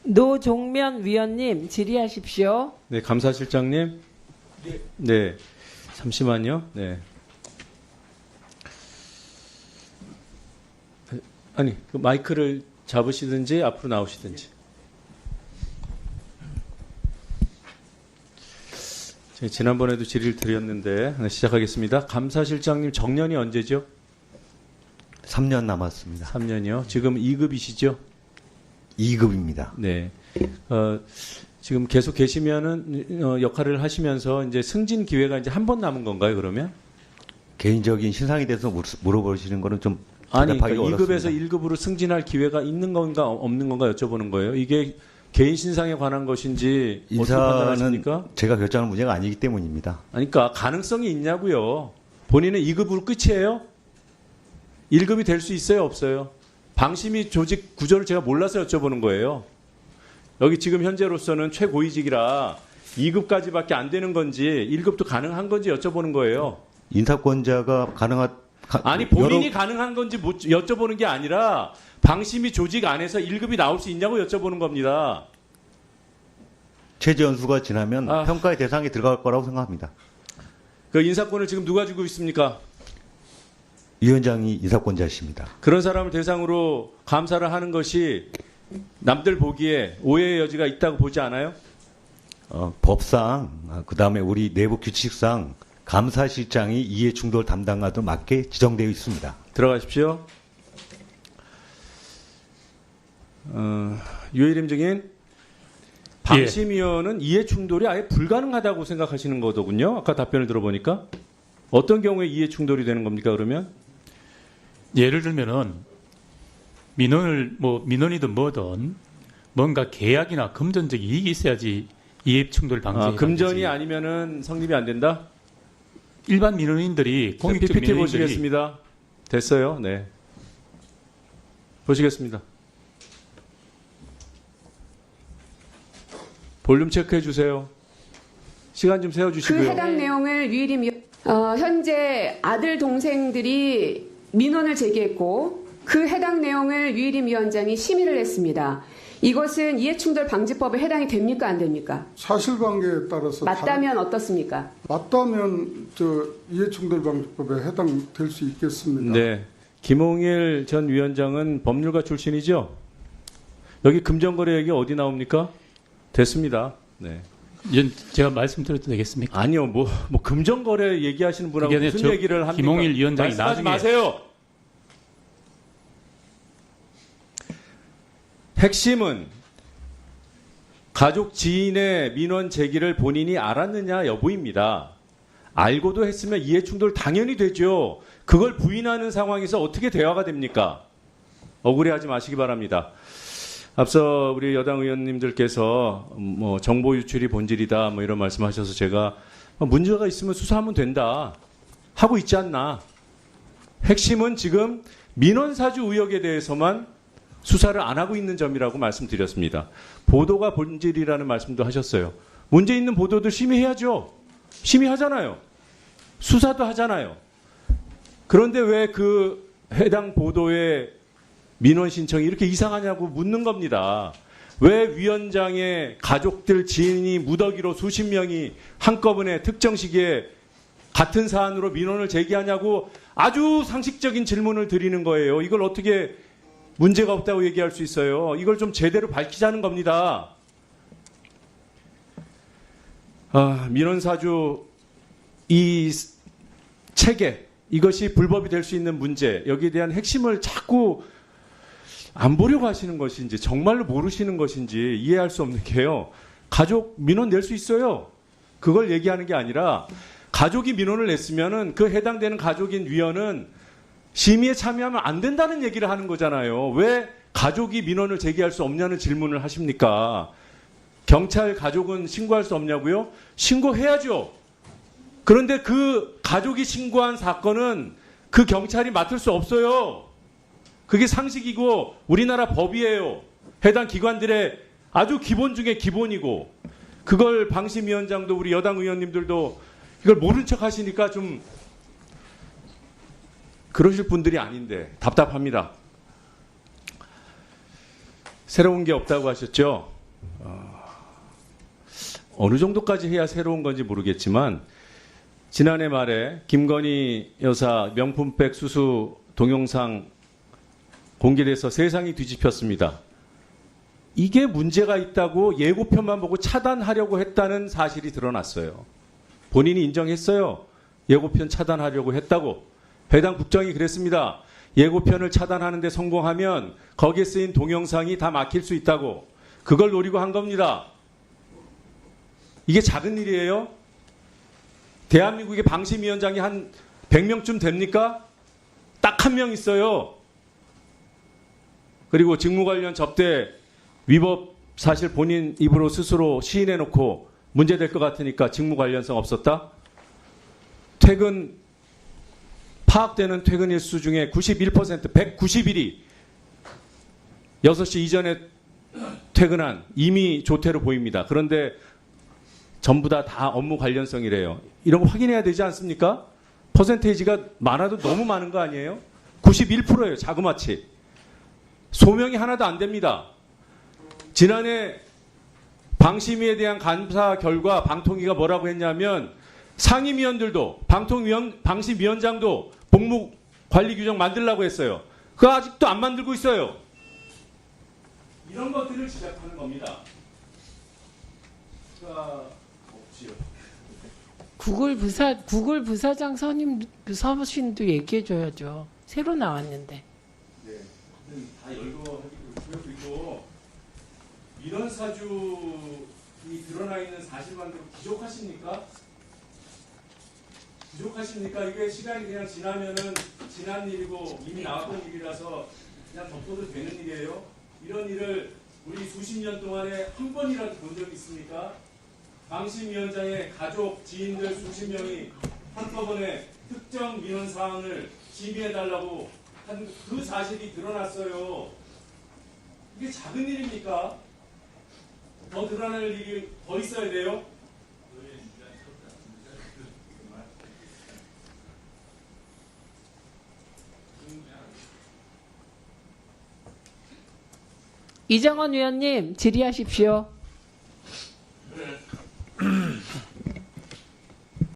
노종면 위원님 질의하십시오. 네, 감사실장님. 네, 잠시만요. 네. 아니, 그 마이크를 잡으시든지 앞으로 나오시든지. 제가 지난번에도 질의를 드렸는데 시작하겠습니다. 감사실장님 정년이 언제죠? 3년 남았습니다. 3년이요. 지금 2급이시죠? 2급입니다. 네. 지금 계속 계시면은 역할을 하시면서 이제 승진 기회가 이제 한 번 남은 건가요? 그러면? 개인적인 신상에 대해서 물어보시는 거는 좀 아니, 대답하기 그러니까 2급에서 어렵습니다. 1급으로 승진할 기회가 있는 건가 없는 건가 여쭤보는 거예요. 이게 개인 신상에 관한 것인지 어떻게 인사는 판단하십니까? 제가 결정하는 문제가 아니기 때문입니다. 아니, 그러니까 가능성이 있냐고요. 본인은 2급으로 끝이에요? 1급이 될 수 있어요, 없어요? 방심위 조직 구조를 제가 몰라서 여쭤보는 거예요. 여기 지금 현재로서는 최고위직이라 2급까지밖에 안 되는 건지 1급도 가능한 건지 여쭤보는 거예요. 인사권자가 아니, 본인이 가능한 건지 여쭤보는 게 아니라 방심위 조직 안에서 1급이 나올 수 있냐고 여쭤보는 겁니다. 최저 연수가 지나면 아. 평가의 대상에 들어갈 거라고 생각합니다. 그 인사권을 지금 누가 쥐고 있습니까? 위원장이 인사권자이십니다. 그런 사람을 대상으로 감사를 하는 것이 남들 보기에 오해의 여지가 있다고 보지 않아요? 법상 그다음에 우리 내부 규칙상 감사실장이 이해 충돌 담당과도 맞게 지정되어 있습니다. 들어가십시오. 유일임 증인, 방심위원은 이해 충돌이 아예 불가능하다고 생각하시는 거더군요. 아까 답변을 들어보니까. 어떤 경우에 이해 충돌이 되는 겁니까, 그러면? 예를 들면은 민원이든 뭐든 뭔가 계약이나 금전적 이익이 있어야지 이해 충돌 방지. 금전이 아니면은 성립이 안 된다? 일반 민원인들이 공익적 PPT 민원인들이 보시겠습니다. 됐어요. 네. 보시겠습니다. 볼륨 체크해 주세요. 시간 좀 세워 그 주시고요. 해당 내용을 유일임 현재 아들 동생들이 민원을 제기했고 그 해당 내용을 유일임 위원장이 심의를 했습니다. 이것은 이해충돌 방지법에 해당이 됩니까 안 됩니까? 사실관계에 따라서 맞다면 어떻습니까? 맞다면 이해충돌방지법에 해당될 수 있겠습니다. 네. 김홍일 전 위원장은 법률가 출신이죠? 여기 금전거래 얘기 어디 나옵니까? 됐습니다. 네. 제가 말씀드려도 되겠습니까? 아니요, 뭐 금전거래 얘기하시는 분하고 그게 무슨 저 얘기를 합니까? 김홍일 위원장이 말씀하지 나중에 마세요. 핵심은 가족 지인의 민원 제기를 본인이 알았느냐 여부입니다. 알고도 했으면 이해충돌 당연히 되죠. 그걸 부인하는 상황에서 어떻게 대화가 됩니까? 억울해하지 마시기 바랍니다. 앞서 우리 여당 의원님들께서 뭐 정보 유출이 본질이다 뭐 이런 말씀하셔서 제가 문제가 있으면 수사하면 된다 하고 있지 않나. 핵심은 지금 민원사주 의혹에 대해서만 수사를 안 하고 있는 점이라고 말씀드렸습니다. 보도가 본질이라는 말씀도 하셨어요. 문제 있는 보도들 심의해야죠. 심의하잖아요. 수사도 하잖아요. 그런데 왜 그 해당 보도의 민원 신청이 이렇게 이상하냐고 묻는 겁니다. 왜 위원장의 가족들 지인이 무더기로 수십 명이 한꺼번에 특정 시기에 같은 사안으로 민원을 제기하냐고 아주 상식적인 질문을 드리는 거예요. 이걸 어떻게 문제가 없다고 얘기할 수 있어요. 이걸 좀 제대로 밝히자는 겁니다. 민원사주 이 체계, 이것이 불법이 될 수 있는 문제, 여기에 대한 핵심을 자꾸 안 보려고 하시는 것인지 정말로 모르시는 것인지 이해할 수 없는 게요. 가족 민원 낼 수 있어요. 그걸 얘기하는 게 아니라 가족이 민원을 냈으면은 그 해당되는 가족인 위원은 심의에 참여하면 안 된다는 얘기를 하는 거잖아요. 왜 가족이 민원을 제기할 수 없냐는 질문을 하십니까? 경찰 가족은 신고할 수 없냐고요? 신고해야죠. 그런데 그 가족이 신고한 사건은 그 경찰이 맡을 수 없어요. 그게 상식이고 우리나라 법이에요. 해당 기관들의 아주 기본 중에 기본이고, 그걸 방심위원장도 우리 여당 의원님들도 이걸 모른 척 하시니까 좀 그러실 분들이 아닌데 답답합니다. 새로운 게 없다고 하셨죠? 어느 정도까지 해야 새로운 건지 모르겠지만 지난해 말에 김건희 여사 명품백 수수 동영상 공개돼서 세상이 뒤집혔습니다. 이게 문제가 있다고 예고편만 보고 차단하려고 했다는 사실이 드러났어요. 본인이 인정했어요. 예고편 차단하려고 했다고. 해당 국장이 그랬습니다. 예고편을 차단하는데 성공하면 거기에 쓰인 동영상이 다 막힐 수 있다고. 그걸 노리고 한 겁니다. 이게 작은 일이에요? 대한민국의 방심위원장이 한 100명쯤 됩니까? 딱 한 명 있어요. 그리고 직무 관련 접대 위법 사실 본인 입으로 스스로 시인해놓고 문제될 것 같으니까 직무 관련성 없었다? 퇴근, 파악되는 퇴근 일수 중에 91%, 190일이 6시 이전에 퇴근한 이미 조퇴로 보입니다. 그런데 전부 다 업무 관련성이래요. 이런 거 확인해야 되지 않습니까? 퍼센테이지가 많아도 너무 많은 거 아니에요? 91%예요. 자그마치. 소명이 하나도 안 됩니다. 지난해 방심위에 대한 감사 결과 방통위가 뭐라고 했냐면 상임위원들도 방심위원장도 복무관리 규정 만들라고 했어요. 그거 아직도 안 만들고 있어요. 이런 것들을 지적하는 겁니다. 없지요. 구글 부사장 서신도 얘기해줘야죠. 새로 나왔는데. 네, 다 열거 그리고 이런 사주이 드러나 있는 사실만으로 부족하십니까? 부족하십니까? 이게 시간이 그냥 지나면은 지난 일이고 이미 나왔던 일이라서 그냥 덮어도 되는 일이에요. 이런 일을 우리 수십 년 동안에 한 번이라도 본 적 있습니까? 방심위원장의 가족, 지인들 수십 명이 한꺼번에 특정 민원 사항을 지휘해달라고 한 그 사실이 드러났어요. 이게 작은 일입니까? 더 드러날 일이 더 있어야 돼요? 이정원 위원님 질의하십시오.